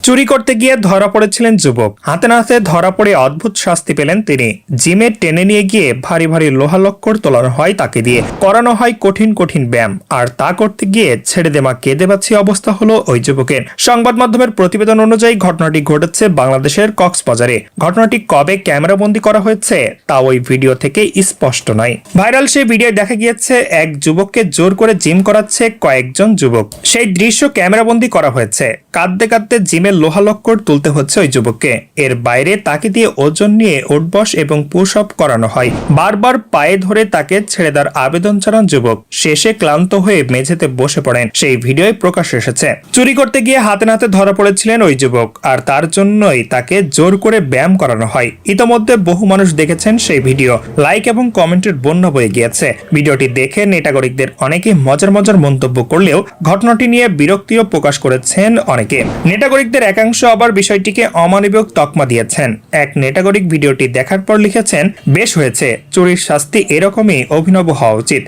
চুরি করতে গিয়ে ধরা পড়েছিলেন যুবক। হাতে নাতে ধরা পড়ে অদ্ভুত শাস্তি পেলেন তিনি। জিমে টেনে নিয়ে গিয়ে ভারী ভারী লোহালক্কর তোলানো হয় তাকে দিয়ে, করানো হয় কঠিন কঠিন ব্যায়াম, আর তা করতে গিয়ে ছেড়ে দেমা কেঁদে বাঁচি অবস্থা হলো ওই যুবকের। সংবাদ মাধ্যমের প্রতিবেদন অনুযায়ী ঘটনাটি ঘটেছে বাংলাদেশের কক্সবাজারে। ঘটনাটি কবে ক্যামেরাবন্দি করা হয়েছে তা ওই ভিডিও থেকে স্পষ্ট নয়। ভাইরাল সেই ভিডিও দেখা গিয়েছে এক যুবককে জোর করে জিম করাচ্ছে কয়েকজন যুবক। সেই দৃশ্য ক্যামেরাবন্দি করা হয়েছে। কাঁদতে কাঁদতে জিমে লোহালক্কর তুলতে হচ্ছে ওই যুবককে। এর বাইরে তাকে দিয়ে ওজন নিয়ে উঠবস এবং পুশ আপ করানো হয়। বারবার পায়ে ধরে তাকে ছেড়ে দেওয়ার আবেদন জানান যুবক। শেষে ক্লান্ত হয়ে মেঝেতে বসে পড়েন। সেই ভিডিওয় প্রকাশ এসেছে। চুরি করতে গিয়ে হাতে নাতে ধরা পড়েছিলেন ওই যুবক, আর তার জন্যই তাকে জোর করে ব্যায়াম করানো হয়। ইতোমধ্যে বহু মানুষ দেখেছেন সেই ভিডিও। লাইক এবং কমেন্টের বন্যা বয়ে গিয়েছে। ভিডিওটি দেখে নেটাগরিকদের অনেকেই মজার মজার মন্তব্য করলেও ঘটনাটি নিয়ে বিরক্তিও প্রকাশ করেছেন অনেকে। নেটাগরিকদের একাংশ আবার বিষয়টিকে অমানবিক তকমা দিয়েছেন। এক নেটাগরিক ভিডিওটি দেখার পর লিখেছেন, বেশ হয়েছে, চুরির শাস্তি এরকমই অভিনব হওয়া উচিত।